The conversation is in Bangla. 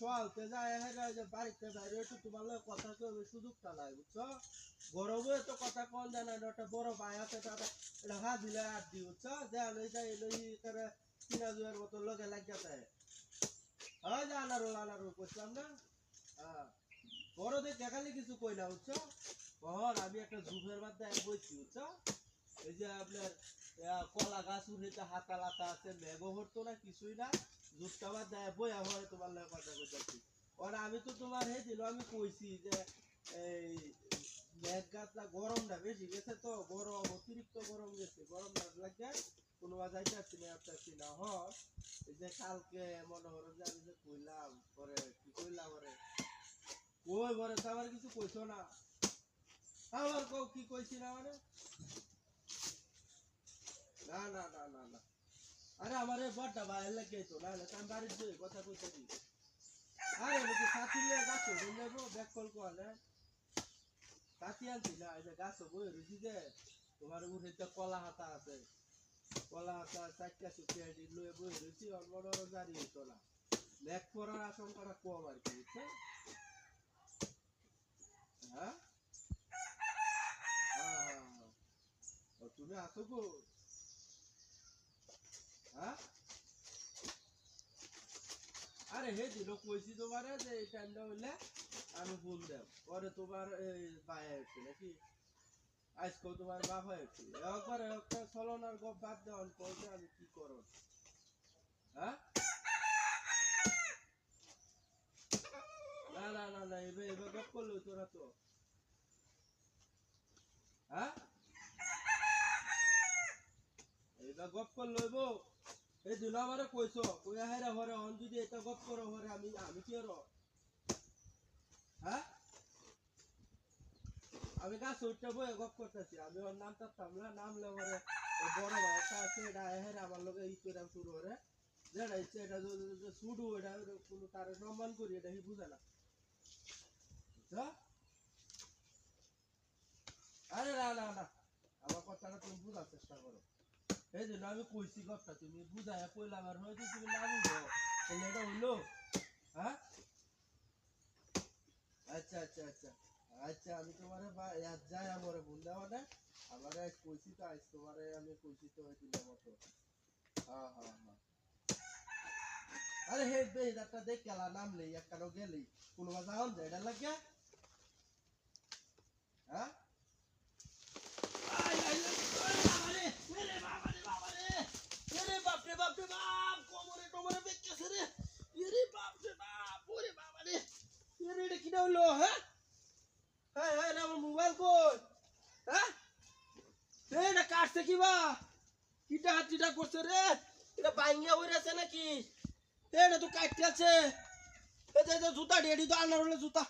সোয়ালতে যায় হ্যাঁ যে বাড়িতে বাইরে একটু তোমার লগে কথা কইবে সুযোগটা নাই বুঝছো গরমে তো কথা কল জানা একটা বড় ভাই আছে এটা হাজিলে আর দি বুঝছো দেয়া লই যাই লই করে 3000 মতো লগে লাগিয়া যায় হয় যে আনারো কইছিলাম না হ্যাঁ বড় দেখে খালি কিছু কই না বুঝছো কখন আমি একটা জুফের মধ্যে বইছি বুঝছো এই যে আপনার কলা গাছ উঠেছে হাতা লাতা আছে মেঘও হতো না কিছুই না জুটটা আমার দেয় বইয়া হয় তোমার লাগে কথা কইতাছি আর আমি তো তোমার হে দিল আমি কইছি যে এই মেঘ গাছটা গরমটা বেশি গেছে তো গরম অতিরিক্ত গরম গেছে গরম না লাগে কোনো যাইতাছি না আসতেছি না হয় এই যে কালকে মনে হলো যে আমি যে কইলাম পরে কি কইলাম পরে কই পরে তো আমার কিছু কইছো না আবার কও কি কইছি না মানে না না না না না আরে আমারে বড়টা ভাই লাগে তো না না আমি বাড়িতে যাই কথা কইতে দি আরে বলি সাথী নিয়ে গাছ বই নেবো ব্যাক কল করে সাথী আনছি না এই যে গাছ বই রুজি দে তোমার উঠে তো কলা হাতা আছে কলা হাতা চারটা শুকিয়ে দি লয়ে বই রুজি আর বড় গাড়ি হতো না লেক পড়ার আশঙ্কাটা কম আর কি বুঝছো হ্যাঁ হ্যাঁ তুমি আসো গো হ্যাঁ আরে হে দিল কইছি তোমারে যে এই টাইমটা হইলে আমি ফোন দেব পরে তোমার এই ভাই হচ্ছে নাকি আজকে তোমার বাপ হয়েছে একবার একটা চলনার গপ বাদ দেওয়ান কইছে আমি কি করব হ্যাঁ না না না না এবার গপ করলো তোরা তো হ্যাঁ এবার গপ করলো এবো এই দিল আমারে কইছো কইয়া হেরা হরে অন যদি এটা গপ করো হরে আমি কি করব হ্যাঁ আমি গাছ উঠতে বয়ে গপ করতেছি আমি ওর নাম তারতাম না নাম লেবরে বড় ভাই একটা আছে এটা হেরে আমার লোকে ই করে শুরু করে যেটা ইচ্ছে এটা শুরু এটা কোনো তার সম্মান করি এটা বুঝে না বুঝছো আরে না না না আমার কথাটা তুমি বুঝার চেষ্টা করো এই জন্য আমি কইছি কথা তুমি বুঝায় কইলাম আর হয়তো তুমি না বুঝো তাহলে এটা হইলো হ্যাঁ আচ্ছা আচ্ছা আচ্ছা আচ্ছা আমি তোমারে যাই আমার ভুল দেওয়া না আমার কইছি তো আজ তোমারে আমি কইছি তো ওই দিনের মতো হ্যাঁ হ্যাঁ হ্যাঁ আরে হে বে একটা দেখ গেলা নামলে একটা গেলি কোনো যাওন যায় এটা লাগে হ্যাঁ আই আই বাবারে মেরে বাবারে এরে বাপ রে বাপ কোমরে কোমরে বেঁকেছে রে এরে বাপ রে বাপ ওরে বাবারে এরে এটা কি হলো হ্যাঁ হ্যাঁ হ্যাঁ আমার মোবাইল কই হ্যাঁ এটা কাটছে কি বা কিটা হাতিটা করছে রে এটা বাইঙ্গা হয়ে আছে নাকি এটা তো কাটতে আছে এই যে জুতা ডেডি তো আনার হলে জুতা